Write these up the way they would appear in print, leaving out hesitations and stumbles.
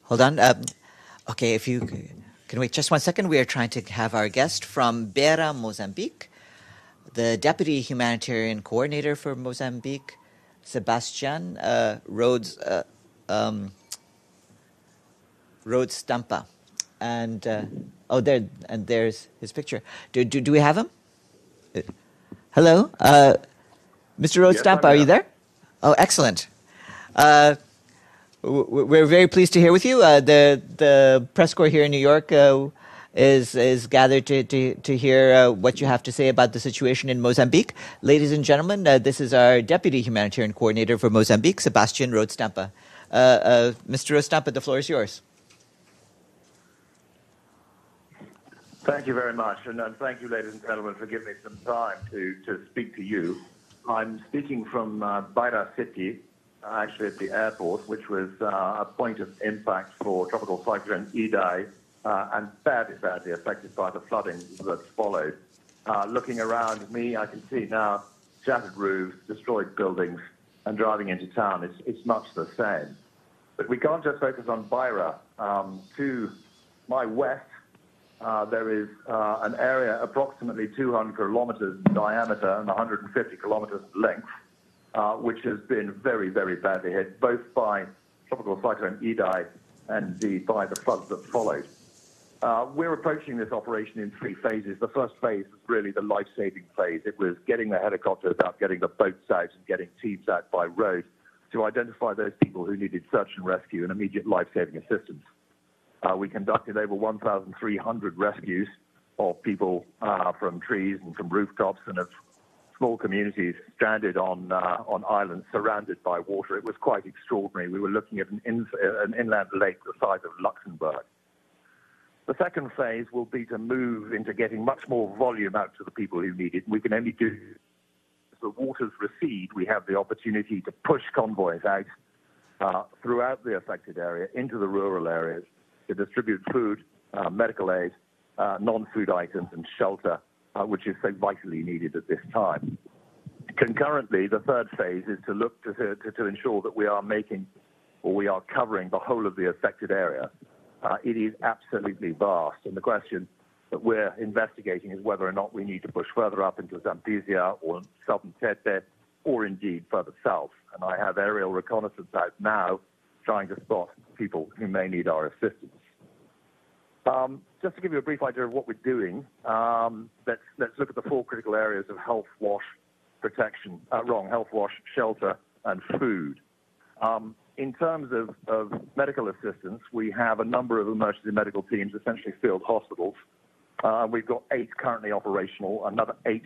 Hold on. Okay, if you can wait just 1 second. We are trying to have our guest from Beira, Mozambique, the Deputy Humanitarian Coordinator for Mozambique, Sebastian Rhodes Stampa. And there's his picture. Do we have him? Hello, Mr. Rhodes Stampa, are you there? Oh, excellent. We're very pleased to hear with you. The press corps here in New York is gathered to hear what you have to say about the situation in Mozambique. Ladies and gentlemen, this is our Deputy Humanitarian Coordinator for Mozambique, Sebastian Rhodes Stampa. Mr. Rhodes Stampa, the floor is yours. Thank you very much, and thank you, ladies and gentlemen, for giving me some time to speak to you. I'm speaking from Beira City, actually at the airport, which was a point of impact for Tropical Cyclone Idai and badly affected by the flooding that followed. Looking around me, I can see now shattered roofs, destroyed buildings, and driving into town, it's much the same. But we can't just focus on Beira. To my west, there is an area approximately 200 kilometers in diameter and 150 kilometers in length, which has been very, very badly hit, both by Tropical Cyclone Idai and by the floods that followed. We're approaching this operation in 3 phases. The first phase was really the life-saving phase. It was getting the helicopters out, getting the boats out, and getting teams out by road to identify those people who needed search and rescue and immediate life-saving assistance. We conducted over 1,300 rescues of people from trees and from rooftops and of small communities stranded on islands surrounded by water. It was quite extraordinary. We were looking at an inland lake the size of Luxembourg. The second phase will be to move into getting much more volume out to the people who need it. We can only do as the waters recede. We have the opportunity to push convoys out throughout the affected area into the rural areas to distribute food, medical aid, non-food items, and shelter, which is so vitally needed at this time. Concurrently, the third phase is to look to ensure that we are making, or we are covering the whole of the affected area. It is absolutely vast, and the question that we're investigating is whether or not we need to push further up into Zambezia or southern Tete, or indeed further south. And I have aerial reconnaissance out now trying to spot people who may need our assistance. Just to give you a brief idea of what we're doing, let's look at the 4 critical areas of health, wash, shelter, and food. In terms of medical assistance, we have a number of emergency medical teams, essentially field hospitals. We've got 8 currently operational, another 8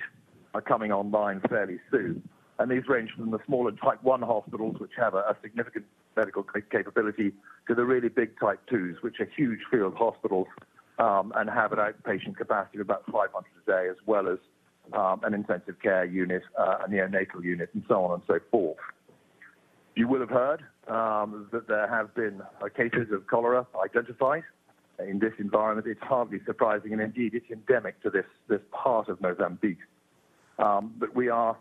are coming online fairly soon. And these range from the smaller type 1 hospitals, which have a significant medical capability, to the really big type 2s, which are huge field hospitals and have an outpatient capacity of about 500 a day, as well as an intensive care unit, a neonatal unit, and so on and so forth. You will have heard that there have been cases of cholera identified in this environment. It's hardly surprising, and indeed it's endemic to this part of Mozambique. But we are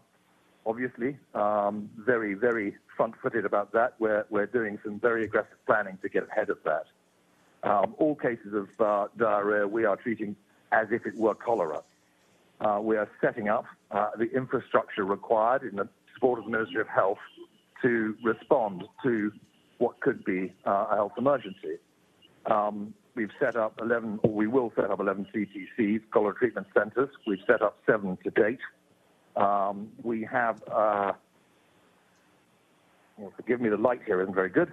obviously very, very front-footed about that. We're doing some very aggressive planning to get ahead of that. All cases of diarrhea we are treating as if it were cholera. We are setting up the infrastructure required in the support of the Ministry of Health to respond to what could be a health emergency. We've set up 11, or we will set up 11 CTCs, cholera treatment centers. We've set up 7 to date. We have, forgive me, the light here isn't very good.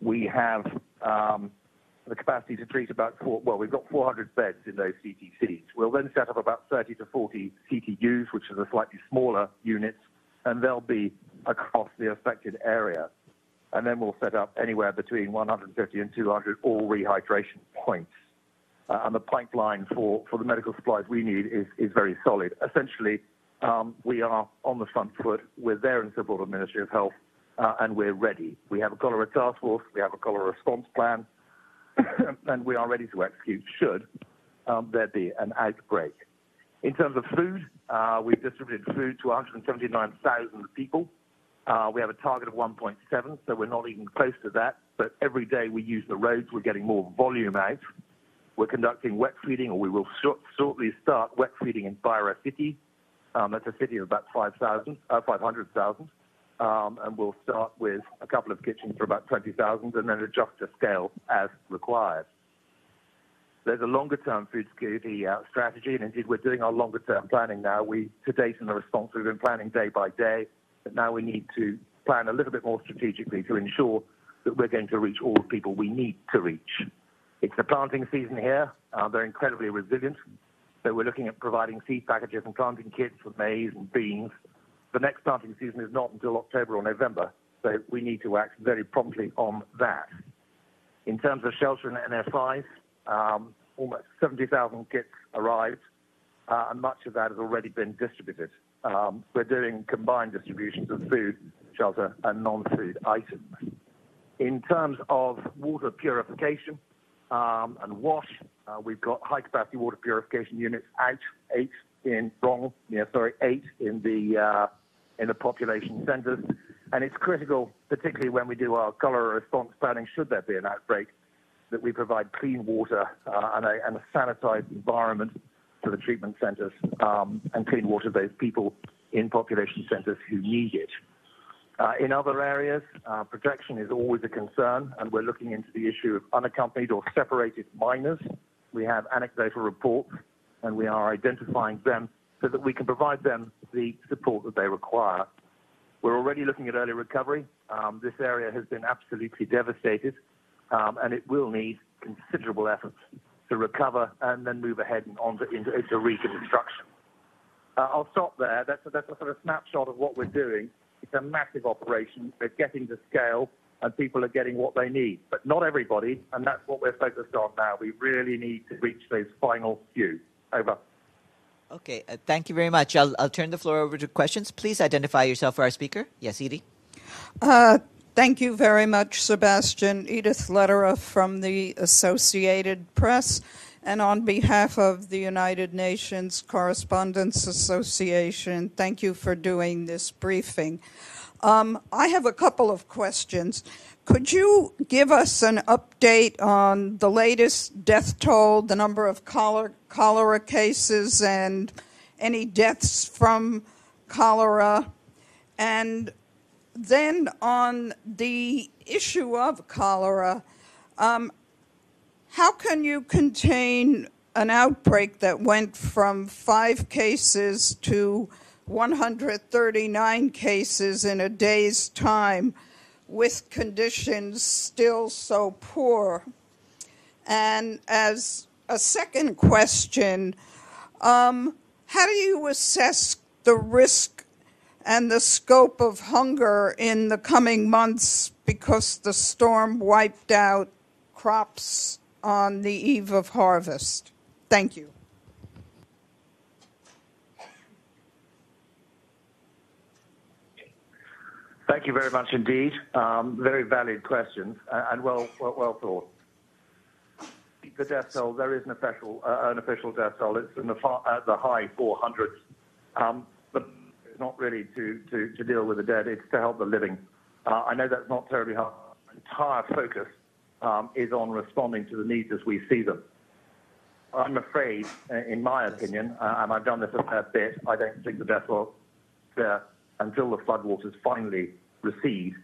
We have the capacity to treat about we've got 400 beds in those CTCs. We'll then set up about 30 to 40 CTUs, which are the slightly smaller units, and they'll be across the affected area. And then we'll set up anywhere between 150 and 200 all rehydration points. And the pipeline for the medical supplies we need is very solid. Essentially, we are on the front foot. We're there in support of the Ministry of Health, and we're ready. We have a cholera task force. We have a cholera response plan, and we are ready to execute should there be an outbreak. In terms of food, we've distributed food to 179,000 people. We have a target of 1.7, so we're not even close to that. but every day we use the roads, we're getting more volume out. We're conducting wet feeding, or we will shortly start wet feeding in Beira City. That's a city of about 500,000. And we'll start with a couple of kitchens for about 20,000 and then adjust to scale as required. There's a longer-term food security strategy, and indeed we're doing our longer-term planning now. To date in the response, we've been planning day by day, but now we need to plan a little bit more strategically to ensure that we're going to reach all the people we need to reach. It's the planting season here. They're incredibly resilient. So we're looking at providing seed packages and planting kits for maize and beans. The next planting season is not until October or November, so we need to act very promptly on that. In terms of shelter and NFIs, almost 70,000 kits arrived, and much of that has already been distributed. We're doing combined distributions of food, shelter, and non-food items. In terms of water purification and wash, we've got high-capacity water purification units out, eight in the population centres, and it's critical, particularly when we do our cholera response planning, should there be an outbreak, that we provide clean water and a sanitized environment for the treatment centres and clean water for those people in population centres who need it. In other areas, protection is always a concern, and we're looking into the issue of unaccompanied or separated minors. We have anecdotal reports, and we are identifying them so that we can provide them the support that they require. We're already looking at early recovery. This area has been absolutely devastated, and it will need considerable efforts to recover and then move ahead and into reconstruction. I'll stop there. That's a sort of snapshot of what we're doing. It's a massive operation. We're getting to scale, and people are getting what they need. But not everybody, and that's what we're focused on now. We really need to reach those final few. Over. Okay, thank you very much. I'll turn the floor over to questions. Please identify yourself for our speaker. Yes, Edie. Thank you very much, Sebastian. Edith Lederer from the Associated Press, and on behalf of the United Nations Correspondents Association, thank you for doing this briefing. I have a couple of questions. Could you give us an update on the latest death toll, the number of cholera cases, and any deaths from cholera? And then on the issue of cholera, how can you contain an outbreak that went from 5 cases to 139 cases in a day's time with conditions still so poor? And as a second question, how do you assess the risk and the scope of hunger in the coming months because the storm wiped out crops on the eve of harvest? Thank you. Thank you very much indeed. Very valid questions and well thought. The death toll, there is an official death toll. It's in the high 400s. But it's not really to deal with the dead. It's to help the living. I know that's not terribly hard. The entire focus is on responding to the needs as we see them. I'm afraid, in my opinion, and I've done this a fair bit, I don't think the death toll there until the floodwaters finally recede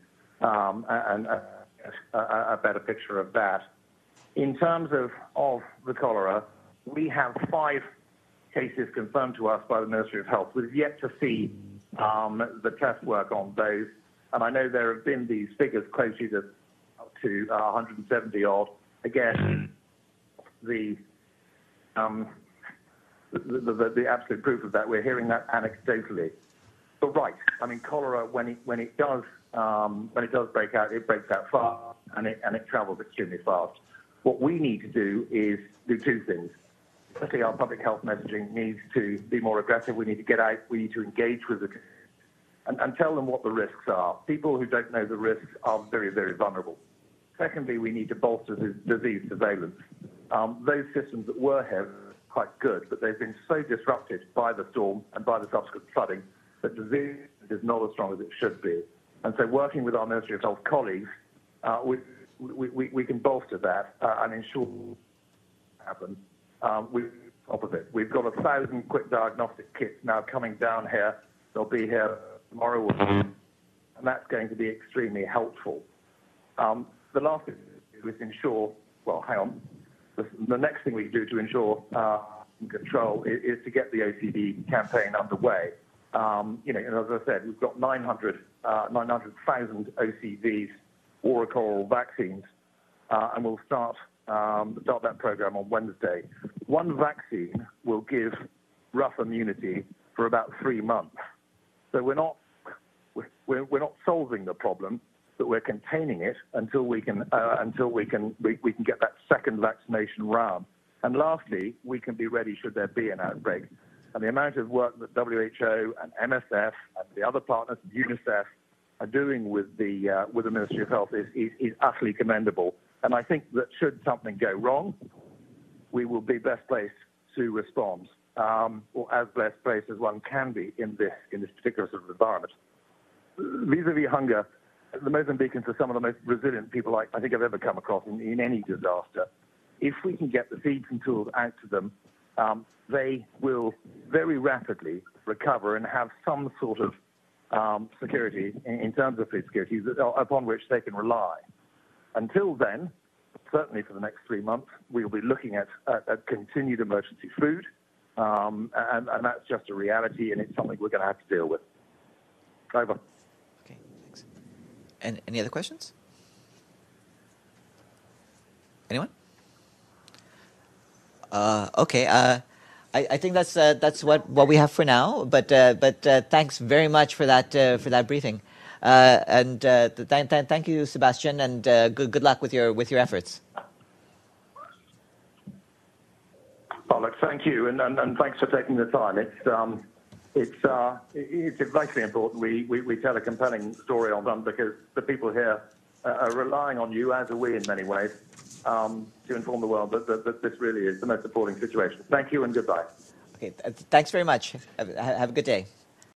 and a better picture of that. In terms of the cholera, we have 5 cases confirmed to us by the Ministry of Health. We've yet to see the test work on those, and I know there have been these figures quoted of up to 170 odd. Again, the absolute proof of that, we're hearing that anecdotally. But right, I mean, cholera, when it does break out, it breaks out fast and it travels extremely fast. What we need to do is do 2 things. Firstly, our public health messaging needs to be more aggressive. We need to get out. We need to engage with the and tell them what the risks are. People who don't know the risks are very, very vulnerable. Secondly, we need to bolster the disease surveillance. Those systems that were here are quite good, but they've been so disrupted by the storm and by the subsequent flooding that disease is not as strong as it should be. And so working with our Ministry of Health colleagues, we we can bolster that and ensure happen. Top of it, we've got 1,000 quick diagnostic kits now coming down here. They'll be here tomorrow, and that's going to be extremely helpful. The last thing to do is ensure. Well, hang on. The next thing we do to ensure control is to get the OCD campaign underway. And as I said, we've got 900,000 OCVs, oral vaccines, and we'll start that program on Wednesday. One vaccine will give rough immunity for about 3 months. So we're not solving the problem, but we're containing it until we can get that second vaccination round. And lastly, we can be ready should there be an outbreak. And the amount of work that WHO and MSF and the other partners, UNICEF, are doing with the Ministry of Health is utterly commendable. And I think that should something go wrong, we will be best placed to respond, or as best placed as one can be in this particular sort of environment. Vis-a-vis hunger, the Mozambicans are some of the most resilient people I think I've ever come across in any disaster. If we can get the feeds and tools out to them, they will very rapidly recover and have some sort of security in terms of food security upon which they can rely. Until then, certainly for the next 3 months, we'll be looking at continued emergency food, and that's just a reality, and it's something we're going to have to deal with. Over. Okay, thanks. And any other questions? Anyone? Okay. I think that's what we have for now. But thanks very much for that briefing. And thank you, Sebastian, and good luck with your efforts. Well, look, thank you, and thanks for taking the time. It's vitally important we tell a compelling story on them, because the people here are relying on you, as are we in many ways, to inform the world that this really is the most appalling situation. Thank you and goodbye. Okay, thanks very much. Have a good day.